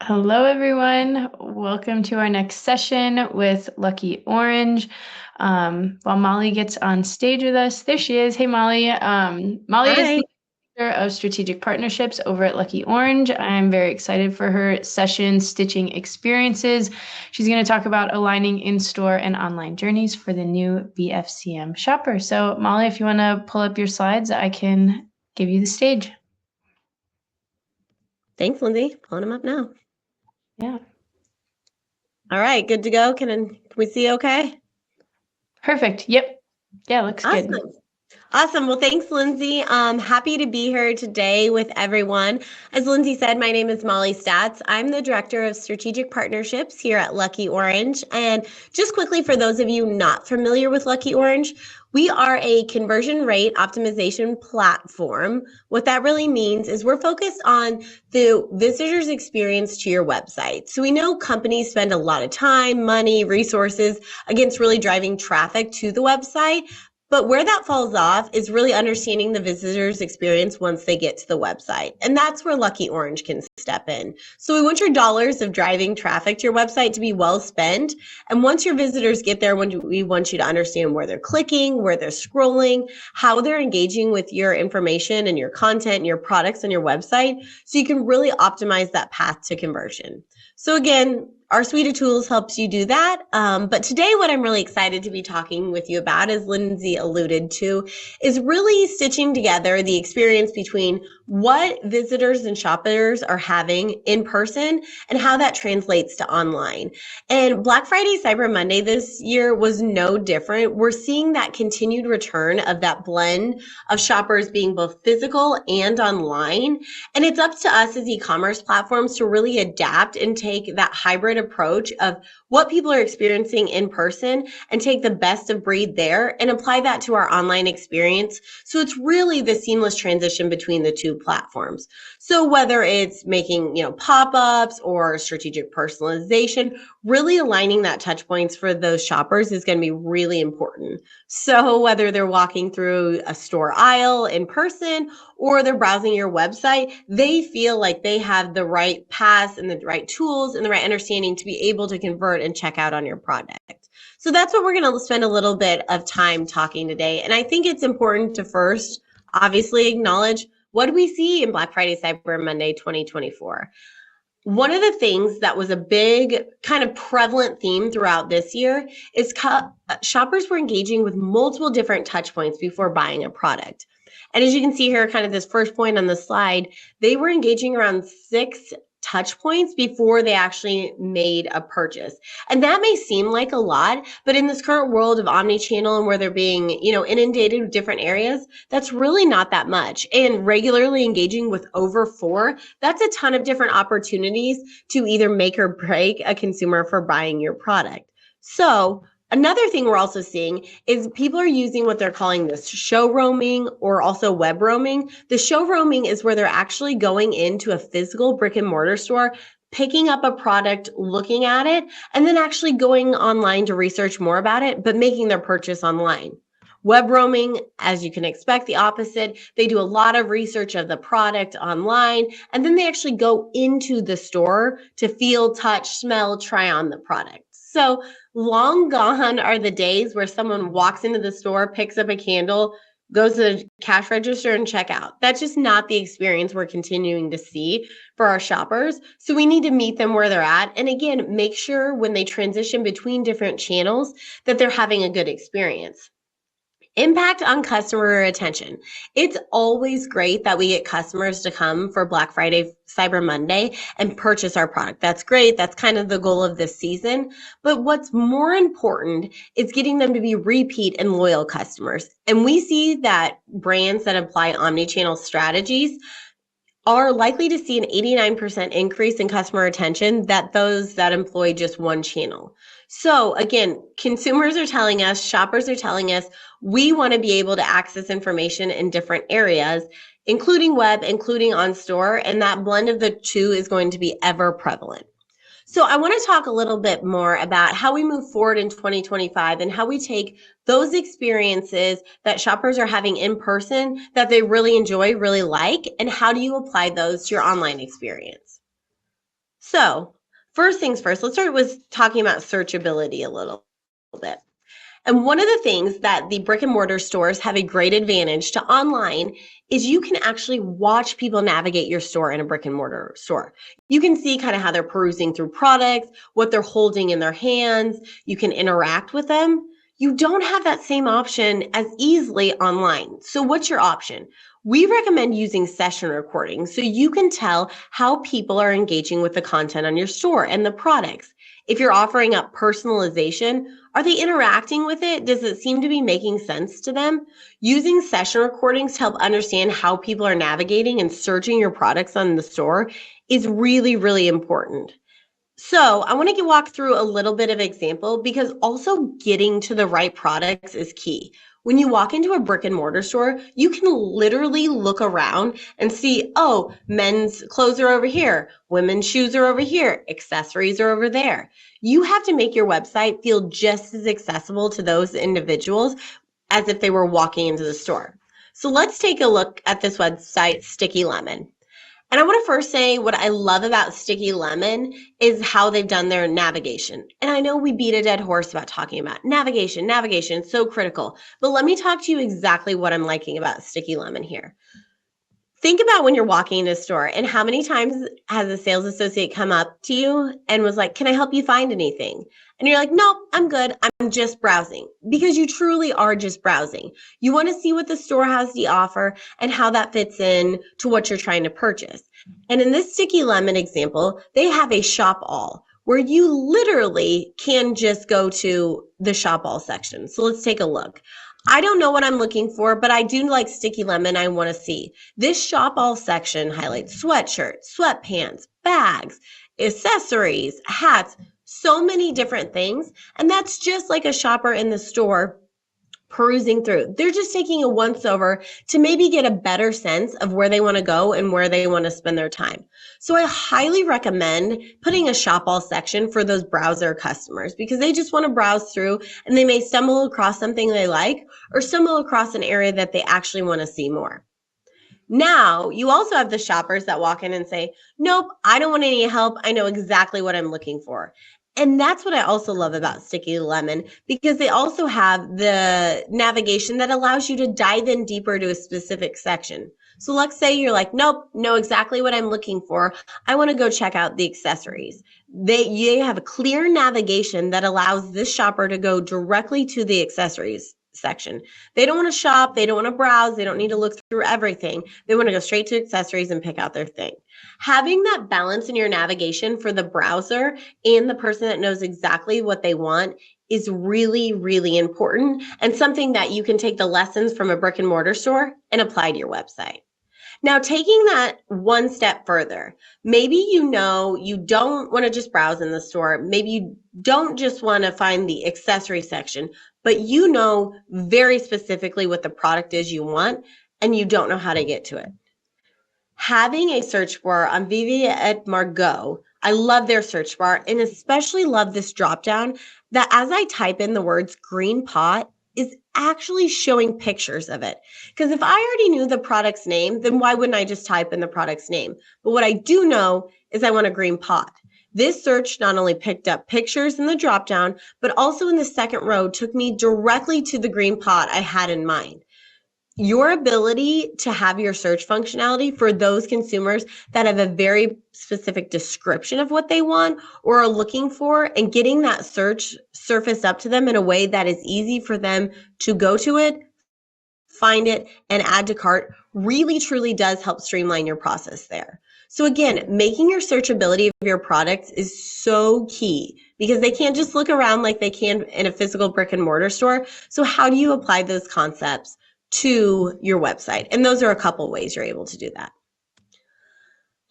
Hello, everyone. Welcome to our next session with Lucky Orange. While Molly gets on stage with us, there she is. Hey, Molly. Molly is Hi. the Director of Strategic Partnerships over at Lucky Orange. I'm very excited for her session, Stitching Experiences. She's going to talk about aligning in-store and online journeys for the new BFCM shopper. So, Molly, if you want to pull up your slides, I can give you the stage. Thanks, Lindsay. Pulling them up now. Yeah. All right, good to go. Can we see okay? Perfect. Yep. Yeah, looks good. Awesome. Awesome. Well, thanks, Lindsay. Happy to be here today with everyone. As Lindsay said, my name is Molly Statz. I'm the Director of Strategic Partnerships here at Lucky Orange. And just quickly, for those of you not familiar with Lucky Orange, we are a conversion rate optimization platform. What that really means is we're focused on the visitor's experience to your website. So we know companies spend a lot of time, money, resources against really driving traffic to the website. But where that falls off is really understanding the visitor's experience once they get to the website. And that's where Lucky Orange can step in. So we want your dollars of driving traffic to your website to be well spent. And once your visitors get there, we want you to understand where they're clicking, where they're scrolling, how they're engaging with your information and your content and your products on your website. So you can really optimize that path to conversion. So again, our suite of tools helps you do that. But today what I'm really excited to be talking with you about, as Lindsay alluded to, is really stitching together the experience between what visitors and shoppers are having in person and how that translates to online. And Black Friday, Cyber Monday this year was no different. We're seeing that continued return of that blend of shoppers being both physical and online. And it's up to us as e-commerce platforms to really adapt and take that hybrid approach of what people are experiencing in person and take the best of breed there and apply that to our online experience. So it's really the seamless transition between the two platforms. So whether it's making, pop-ups or strategic personalization, really aligning that touch points for those shoppers is going to be really important. So whether they're walking through a store aisle in person or they're browsing your website, they feel like they have the right paths and the right tools and the right understanding to be able to convert and check out on your product. So that's what we're going to spend a little bit of time talking today. And I think it's important to first, obviously, acknowledge what do we see in Black Friday, Cyber Monday 2024. One of the things that was a big kind of prevalent theme throughout this year is shoppers were engaging with multiple different touch points before buying a product. And as you can see here, kind of this first point on the slide, they were engaging around 6 touch points before they actually made a purchase. And that may seem like a lot, but in this current world of omni-channel and where they're being, inundated with different areas, that's really not that much. And regularly engaging with over 4, that's a ton of different opportunities to either make or break a consumer for buying your product. So another thing we're also seeing is people are using what they're calling this show roaming or also web roaming. The show roaming is where they're actually going into a physical brick and mortar store, picking up a product, looking at it, and then actually going online to research more about it, but making their purchase online. Web roaming, as you can expect, the opposite. They do a lot of research of the product online, and then they actually go into the store to feel, touch, smell, try on the product. So long gone are the days where someone walks into the store, picks up a candle, goes to the cash register and check out. That's just not the experience we're continuing to see for our shoppers. So we need to meet them where they're at. And again, make sure when they transition between different channels that they're having a good experience. Impact on customer retention. It's always great that we get customers to come for Black Friday, Cyber Monday and purchase our product. That's great. That's kind of the goal of this season. But what's more important is getting them to be repeat and loyal customers. And we see that brands that apply omni-channel strategies are likely to see an 89% increase in customer retention that those that employ just one channel. So again, consumers are telling us, shoppers are telling us, we want to be able to access information in different areas, including web, including on store, and that blend of the two is going to be ever prevalent. So I want to talk a little bit more about how we move forward in 2025 and how we take those experiences that shoppers are having in person that they really enjoy, really like, and how do you apply those to your online experience? So first things first, let's start with talking about searchability a little bit. And one of the things that the brick and mortar stores have a great advantage to online is you can actually watch people navigate your store in a brick and mortar store. You can see kind of how they're perusing through products, what they're holding in their hands. You can interact with them. You don't have that same option as easily online. So what's your option? We recommend using session recording so you can tell how people are engaging with the content on your store and the products. If you're offering up personalization, are they interacting with it? Does it seem to be making sense to them? Using session recordings to help understand how people are navigating and searching your products on the store is really, really important. So I want to walk through a little bit of example because also getting to the right products is key. When you walk into a brick and mortar store, you can literally look around and see, oh, men's clothes are over here, women's shoes are over here, accessories are over there. You have to make your website feel just as accessible to those individuals as if they were walking into the store. So let's take a look at this website, Sticky Lemon. And I want to first say what I love about Sticky Lemon is how they've done their navigation. And I know we beat a dead horse about talking about navigation, so critical. But let me talk to you exactly what I'm liking about Sticky Lemon here. Think about when you're walking into a store and how many times has a sales associate come up to you and was like, can I help you find anything? And you're like, nope, I'm good. I'm just browsing, because you truly are just browsing. You want to see what the store has to offer and how that fits in to what you're trying to purchase. And in this Sticky Lemon example, they have a shop all where you literally can just go to the shop all section. So let's take a look. I don't know what I'm looking for, but I do like Sticky Lemon. I want to see. This shop all section highlights sweatshirts, sweatpants, bags, accessories, hats, so many different things. And that's just like a shopper in the store perusing through. They're just taking a once over to maybe get a better sense of where they want to go and where they want to spend their time. So I highly recommend putting a shop all section for those browser customers, because they just want to browse through and they may stumble across something they like or stumble across an area that they actually want to see more. Now, you also have the shoppers that walk in and say, nope, I don't want any help. I know exactly what I'm looking for. And that's what I also love about Sticky Lemon, because they also have the navigation that allows you to dive in deeper to a specific section. So let's say you're like, nope, know exactly what I'm looking for. I want to go check out the accessories. You have a clear navigation that allows this shopper to go directly to the accessories section. They don't want to shop. They don't want to browse. They don't need to look through everything. They want to go straight to accessories and pick out their thing. Having that balance in your navigation for the browser and the person that knows exactly what they want is really, really important, and something that you can take the lessons from a brick and mortar store and apply to your website. Now, taking that one step further, maybe you don't want to just browse in the store. Maybe you don't just want to find the accessory section, but you know very specifically what the product is you want, and you don't know how to get to it. Having a search bar on Vivi et Margot, I love their search bar, and especially love this drop down that as I type in the words green pot, is actually showing pictures of it. Because if I already knew the product's name, then why wouldn't I just type in the product's name? But what I do know is I want a green pot. This search not only picked up pictures in the drop down, but also in the second row took me directly to the green pot I had in mind. Your ability to have your search functionality for those consumers that have a very specific description of what they want or are looking for, and getting that search surfaced up to them in a way that is easy for them to go to it, find it, and add to cart really truly does help streamline your process there. So again, making your searchability of your products is so key, because they can't just look around like they can in a physical brick and mortar store. So how do you apply those concepts to your website? And those are a couple ways you're able to do that.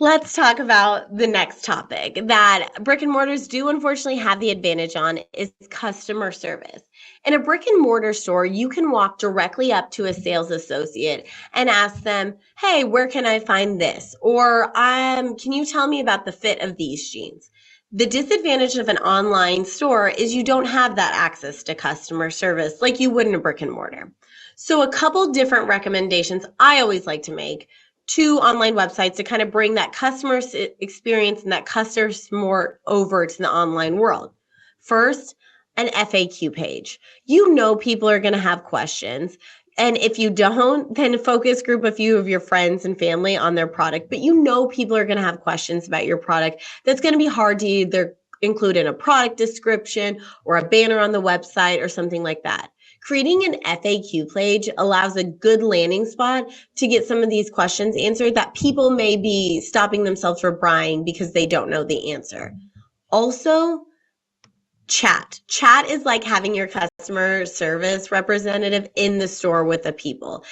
Let's talk about the next topic that brick and mortars do unfortunately have the advantage on, is customer service. In a brick and mortar store, you can walk directly up to a sales associate and ask them, hey, where can I find this? Or can you tell me about the fit of these jeans? The disadvantage of an online store is you don't have that access to customer service like you would in a brick and mortar. So a couple different recommendations I always like to make to online websites to kind of bring that customer experience and that customer more over to the online world. First, an FAQ page. You know people are going to have questions. And if you don't, then focus group a few of your friends and family on their product. But you know people are going to have questions about your product. That's going to be hard to either include in a product description or a banner on the website or something like that. Creating an FAQ page allows a good landing spot to get some of these questions answered that people may be stopping themselves from buying because they don't know the answer. Also, chat. Chat is like having your customer service representative in the store with the people.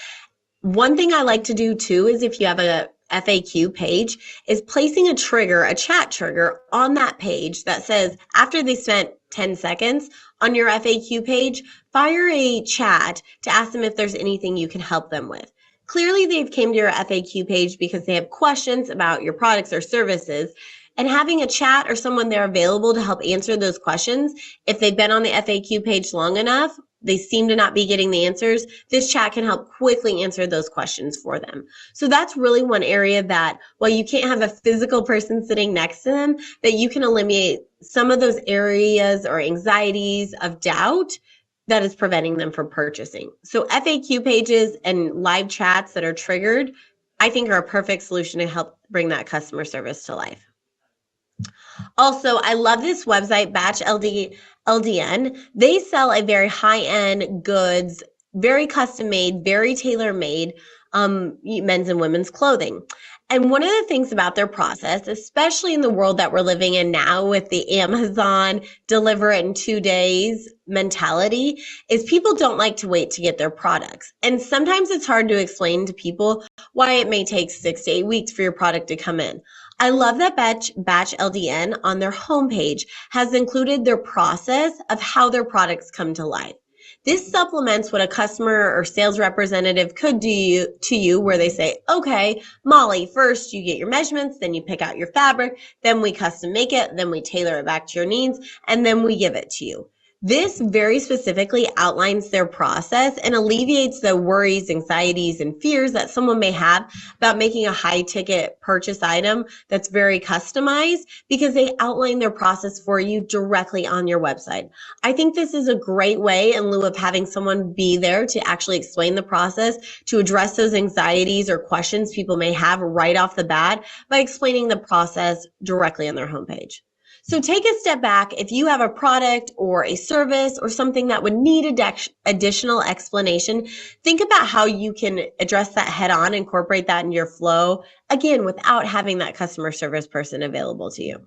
One thing I like to do too is if you have a FAQ page is placing a trigger, a chat trigger on that page that says after they spent 10 seconds on your FAQ page, fire a chat to ask them if there's anything you can help them with. Clearly they've came to your FAQ page because they have questions about your products or services, and having a chat or someone there available to help answer those questions, if they've been on the FAQ page long enough, they seem to not be getting the answers, this chat can help quickly answer those questions for them. So that's really one area that while you can't have a physical person sitting next to them, that you can eliminate some of those areas or anxieties of doubt that is preventing them from purchasing. So FAQ pages and live chats that are triggered, I think are a perfect solution to help bring that customer service to life. Also, I love this website, LDN. They sell a very high-end goods, very custom-made, very tailor-made men's and women's clothing. And one of the things about their process, especially in the world that we're living in now with the Amazon deliver it in 2 days mentality, is people don't like to wait to get their products. And sometimes it's hard to explain to people why it may take 6 to 8 weeks for your product to come in. I love that Batch LDN on their homepage has included their process of how their products come to life. This supplements what a customer or sales representative could do to you, where they say, okay, Molly, first you get your measurements, then you pick out your fabric, then we custom make it, then we tailor it back to your needs, and then we give it to you. This very specifically outlines their process and alleviates the worries, anxieties, and fears that someone may have about making a high-ticket purchase item that's very customized, because they outline their process for you directly on your website. I think this is a great way, in lieu of having someone be there to actually explain the process, to address those anxieties or questions people may have right off the bat by explaining the process directly on their homepage. So take a step back. If you have a product or a service or something that would need additional explanation, think about how you can address that head on, incorporate that in your flow, again, without having that customer service person available to you.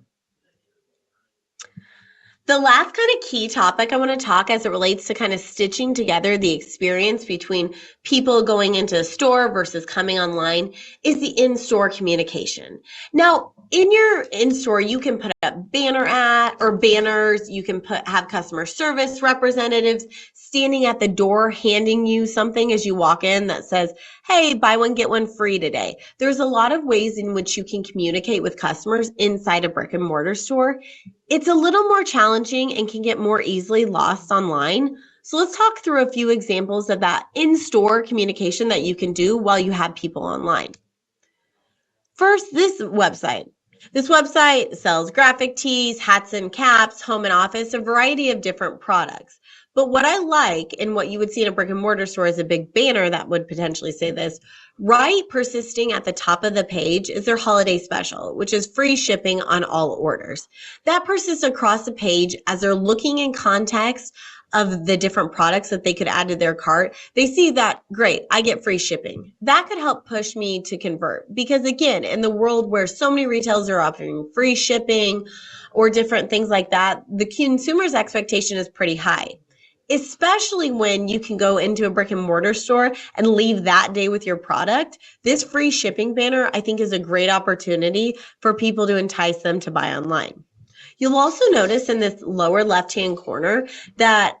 The last kind of key topic I want to talk as it relates to kind of stitching together the experience between people going into a store versus coming online is the in-store communication. Now, in your in-store, you can put up banners, you can have customer service representatives standing at the door handing you something as you walk in that says, hey, buy one, get one free today. There's a lot of ways in which you can communicate with customers inside a brick and mortar store. It's a little more challenging and can get more easily lost online. So let's talk through a few examples of that in-store communication that you can do while you have people online. First, this website. This website sells graphic tees, hats and caps, home and office, a variety of different products. But what I like, and what you would see in a brick and mortar store, is a big banner that would potentially say this. Right persisting at the top of the page is their holiday special, which is free shipping on all orders. That persists across the page as they're looking in context of the different products that they could add to their cart. They see that, great, I get free shipping. That could help push me to convert, because again, in the world where so many retailers are offering free shipping or different things like that, the consumer's expectation is pretty high. Especially when you can go into a brick and mortar store and leave that day with your product. This free shipping banner, I think, is a great opportunity for people to entice them to buy online. You'll also notice in this lower left-hand corner that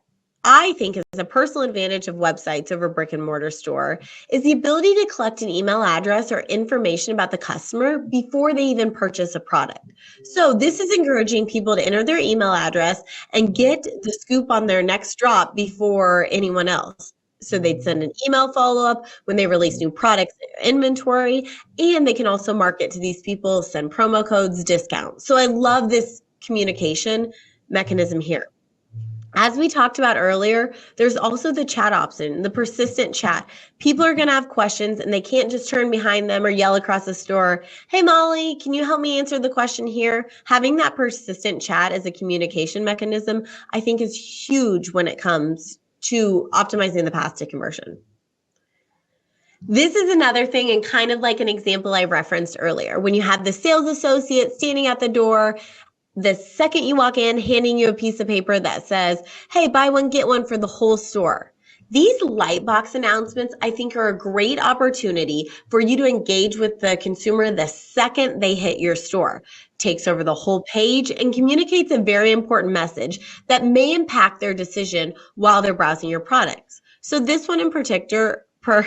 I think is a personal advantage of websites over brick and mortar store is the ability to collect an email address or information about the customer before they even purchase a product. So this is encouraging people to enter their email address and get the scoop on their next drop before anyone else. So they'd send an email follow-up when they release new products inventory, and they can also market to these people, send promo codes, discounts. So I love this communication mechanism here. As we talked about earlier, there's also the chat option, the persistent chat. People are going to have questions and they can't just turn behind them or yell across the store, "Hey, Molly, can you help me answer the question here?" Having that persistent chat as a communication mechanism, I think, is huge when it comes to optimizing the path to conversion. This is another thing, and kind of like an example I referenced earlier. When you have the sales associate standing at the door, the second you walk in, handing you a piece of paper that says, "Hey, buy one, get one for the whole store." These lightbox announcements, I think, are a great opportunity for you to engage with the consumer the second they hit your store. Takes over the whole page and communicates a very important message that may impact their decision while they're browsing your products. So this one in particular from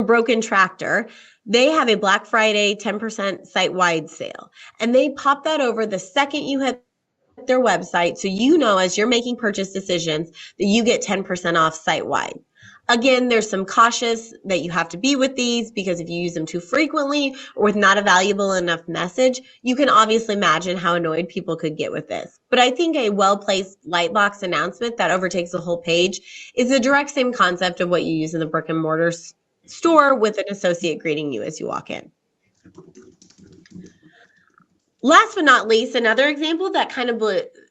Broken Tractor, they have a Black Friday 10% site-wide sale, and they pop that over the second you hit their website, so you know as you're making purchase decisions that you get 10% off site-wide. Again, there's some cautious that you have to be with these, because if you use them too frequently or with not a valuable enough message, you can obviously imagine how annoyed people could get with this. But I think a well-placed lightbox announcement that overtakes the whole page is the direct same concept of what you use in the brick and mortar store, with an associate greeting you as you walk in. Last but not least, another example that kind of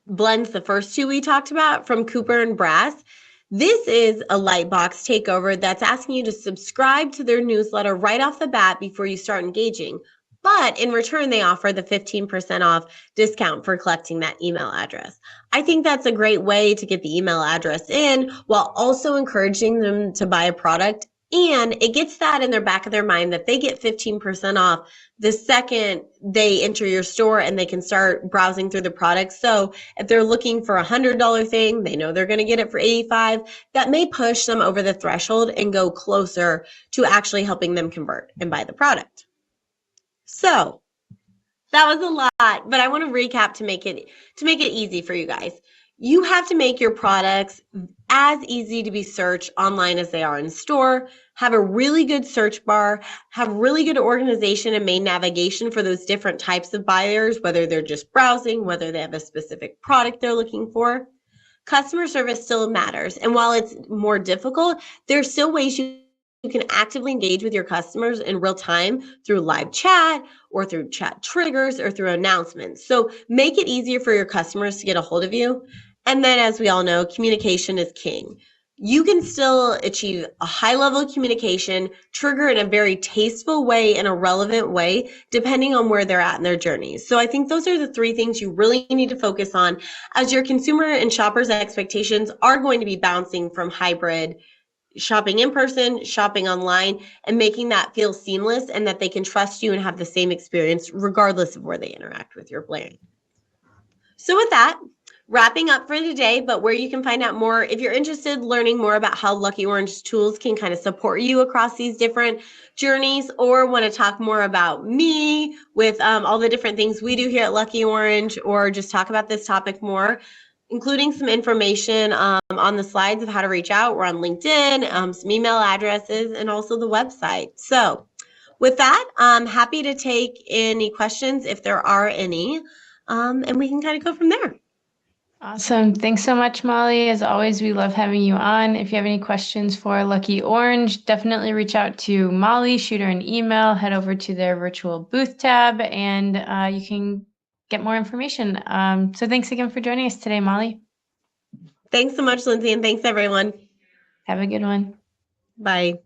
blends the first two we talked about from Cooper and Brass. This is a lightbox takeover that's asking you to subscribe to their newsletter right off the bat before you start engaging. But in return, they offer the 15% off discount for collecting that email address. I think that's a great way to get the email address in while also encouraging them to buy a product. And it gets that in their back of their mind that they get 15% off the second they enter your store, and they can start browsing through the products. So if they're looking for a $100 thing, they know they're going to get it for $85. That may push them over the threshold and go closer to actually helping them convert and buy the product. So that was a lot, but I want to recap to make it easy for you guys. You have to make your products as easy to be searched online as they are in store. Have a really good search bar, have really good organization and main navigation for those different types of buyers, whether they're just browsing, whether they have a specific product they're looking for. Customer service still matters. And while it's more difficult, there's still ways you can actively engage with your customers in real time through live chat or through chat triggers or through announcements. So make it easier for your customers to get a hold of you. And then, as we all know, communication is king. You can still achieve a high level of communication, trigger in a very tasteful way, in a relevant way, depending on where they're at in their journeys. So I think those are the three things you really need to focus on, as your consumer and shoppers' expectations are going to be bouncing from hybrid shopping in person, shopping online, and making that feel seamless and that they can trust you and have the same experience regardless of where they interact with your brand. So with that, wrapping up for today, but where you can find out more if you're interested learning more about how Lucky Orange tools can kind of support you across these different journeys, or want to talk more about me with all the different things we do here at Lucky Orange, or just talk about this topic more, including some information on the slides of how to reach out. We're on LinkedIn, some email addresses, and also the website. So with that, I'm happy to take any questions if there are any, and we can kind of go from there. Awesome. Thanks so much, Molly. As always, we love having you on. If you have any questions for Lucky Orange, definitely reach out to Molly, shoot her an email, head over to their virtual booth tab, and you can get more information. So thanks again for joining us today, Molly. Thanks so much, Lindsay, and thanks, everyone. Have a good one. Bye.